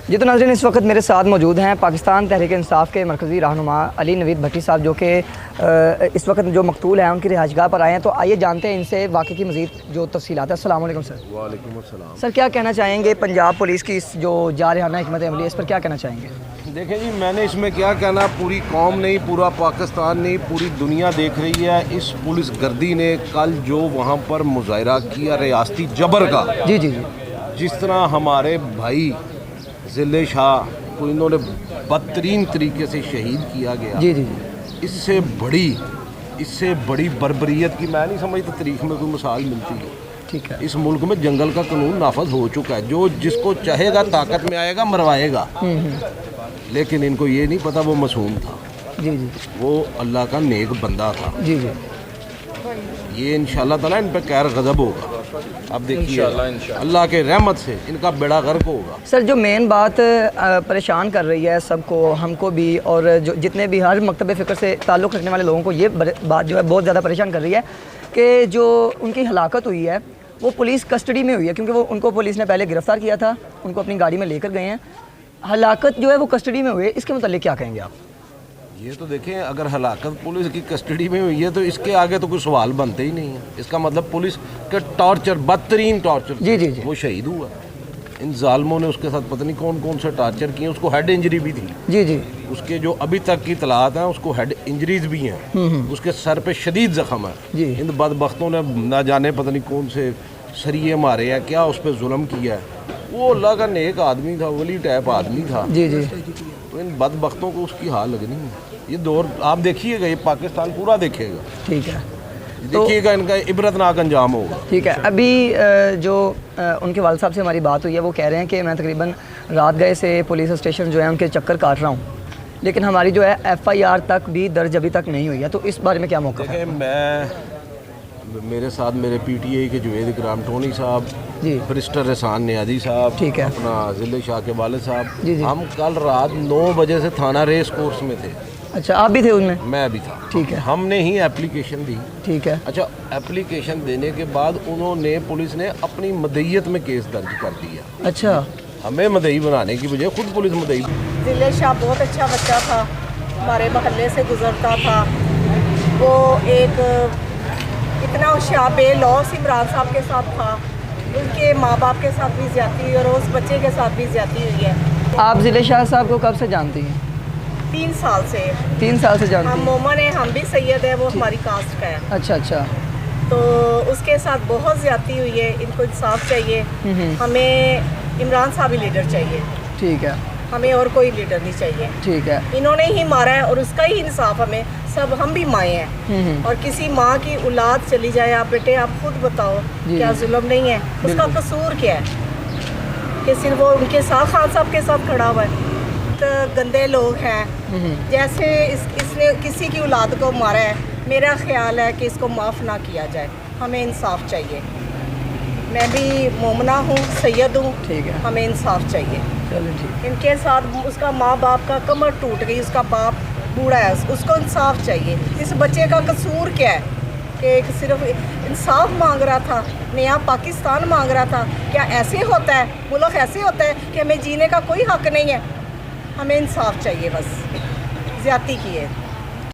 جی تو ناظرین اس وقت میرے ساتھ موجود ہیں پاکستان تحریک انصاف کے مرکزی رہنما علی نوید بھٹی صاحب، جو کہ اس وقت جو مقتول ہیں ان کی رہائش گاہ پر آئے ہیں. تو آئیے جانتے ہیں ان سے واقعے کی مزید جو تفصیلات ہیں. السلام علیکم سر. وعلیکم السلام. سر کیا کہنا چاہیں گے پنجاب پولیس کی اس جو جارحانہ حکمت عملی ہے، اس پر کیا کہنا چاہیں گے؟ دیکھیں جی، میں نے اس میں کیا کہنا، پوری قوم نہیں، پورا پاکستان نہیں، پوری دنیا دیکھ رہی ہے اس پولیس گردی نے کل جو وہاں پر مظاہرہ کیا ریاستی جبر کا. جی جی جی. جس طرح ہمارے بھائی ضلع شاہ کو انہوں نے بدترین طریقے سے شہید کیا گیا. جی جی جی. اس سے بڑی بربریت کی میں نہیں سمجھتا تاریخ میں کوئی مثال ملتی ہے. ٹھیک ہے. اس ملک میں جنگل کا قانون نافذ ہو چکا ہے، جو جس کو چاہے گا طاقت میں آئے گا مروائے گا. لیکن ان کو یہ نہیں پتا وہ معصوم تھا. جی جی. وہ اللہ کا نیک بندہ تھا. جی جی. یہ انشاءاللہ تعالیٰ ان پہ قہر غضب ہوگا. اب دیکھیے اللہ کے رحمت سے ان کا بیڑا غرق ہوگا. سر جو مین بات پریشان کر رہی ہے سب کو، ہم کو بھی، اور جو جتنے بھی ہر مکتب فکر سے تعلق رکھنے والے لوگوں کو، یہ بات جو ہے بہت زیادہ پریشان کر رہی ہے کہ جو ان کی ہلاکت ہوئی ہے وہ پولیس کسٹڈی میں ہوئی ہے، کیونکہ وہ ان کو پولیس نے پہلے گرفتار کیا تھا، ان کو اپنی گاڑی میں لے کر گئے ہیں. ہلاکت جو ہے وہ کسٹڈی میں ہوئی ہے، اس کے متعلق کیا کہیں گے آپ؟ یہ تو دیکھیں، اگر ہلاکت پولیس کی کسٹڈی میں ہوئی ہے تو اس کے آگے تو کوئی سوال بنتے ہی نہیں ہے. اس کا مطلب پولیس کے ٹارچر، بدترین ٹارچر، جی جی جی، وہ شہید ہوا. ان ظالموں نے اس کے ساتھ پتہ نہیں کون کون سے ٹارچر کیے. اس کو ہیڈ انجری بھی تھی. جی جی. اس کے جو ابھی تک کی اطلاعات ہیں اس کو ہیڈ انجریز بھی ہیں. اس کے سر پہ شدید زخم ہے. جی. ان بدبختوں نے نہ جانے پتہ نہیں کون سے سریے مارے ہیں، کیا اس پہ ظلم کیا ہے. وہ اللہ کا نیک آدمی تھا، ولی ٹائپ آدمی تھا. جی جی. تو ان بدبختوں کو اس کی حال لگنی ہے. یہ دور آپ دیکھیے گا، یہ پاکستان پورا دیکھے گا. ٹھیک ہے. دیکھیے گا ان کا عبرتناک انجام ہوگا. ٹھیک ہے. ابھی جو ان کے والد صاحب سے ہماری بات ہوئی ہے وہ کہہ رہے ہیں کہ میں تقریباً رات گئے سے پولیس اسٹیشن جو ہے ان کے چکر کاٹ رہا ہوں، لیکن ہماری جو ہے FIR تک بھی درج ابھی تک نہیں ہوئی ہے. تو اس بارے میں کیا موقع ہے؟ دیکھیں، میرے ساتھ میرے PTI کے جوید اکرام ٹونی صاحب، جی، برسٹر رحسان نیازی صاحب، ٹھیک ہے، اپنا ضلع شاہ کے والد صاحب، جی جی. ہم کل رات 9 بجے سے تھانہ ریس کورس میں تھے. اچھا، آپ بھی تھے ان میں؟ میں بھی تھا. ٹھیک ہے. ہم نے ہی اپلیکیشن دی. ٹھیک ہے. اچھا، اپلیکیشن دینے کے بعد انہوں نے، پولیس نے اپنی مدعیت میں کیس درج کر دیا. اچھا. ہمیں مدعی بنانے کی بجائے خود پولیس مدعی. ضلع شاہ بہت اچھا بچہ تھا، ہمارے محلے سے گزرتا تھا. وہ ایک اتنا ہوشیار بے لوث عمران صاحب کے ساتھ تھا. ان کے ماں باپ کے ساتھ بھی زیادتی ہوئی اور اس بچے کے ساتھ بھی زیادتی ہوئی ہے. آپ ضلع شاہ صاحب کو کب سے جانتی ہیں؟ 3 سال سے. 3 سال سے جانتی ہم ہیں؟ مومن ہیں، ہم بھی سید ہیں، وہ ہماری کاسٹ کا ہے. اچھا اچھا. تو اس کے ساتھ بہت زیادتی ہوئی ہے. ان کو انصاف چاہیے. ہمیں عمران صاحب ہی لیڈر چاہیے. ٹھیک ہے. ہمیں اور کوئی لیڈر نہیں چاہیے. ٹھیک ہے. انہوں نے ہی مارا ہے اور اس کا ہی انصاف ہمیں. سب ہم بھی مائیں ہیں، اور کسی ماں کی اولاد چلی جائے، آپ بیٹے آپ خود بتاؤ کیا ظلم نہیں ہے؟ اس کا قصور کیا ہے کہ صرف وہ ان کے ساتھ خان صاحب کے ساتھ کھڑا ہوا ہے؟ تو گندے لوگ ہیں. جیسے اس نے کسی کی اولاد کو مارا ہے، میرا خیال ہے کہ اس کو معاف نہ کیا جائے. ہمیں انصاف چاہیے. میں بھی مومنہ ہوں، سید ہوں. ٹھیک ہے. ہمیں انصاف چاہیے. چلو ٹھیک. ان کے ساتھ اس کا ماں باپ کا کمر ٹوٹ گئی، اس کا باپ بوڑھا ہے، اس کو انصاف چاہیے. اس بچے کا قصور کیا ہے کہ صرف انصاف مانگ رہا تھا، نیا پاکستان مانگ رہا تھا؟ کیا ایسے ہوتا ہے؟ ملک ایسے ہوتا ہے کہ ہمیں جینے کا کوئی حق نہیں ہے؟ ہمیں انصاف چاہیے، بس زیادتی کی ہے.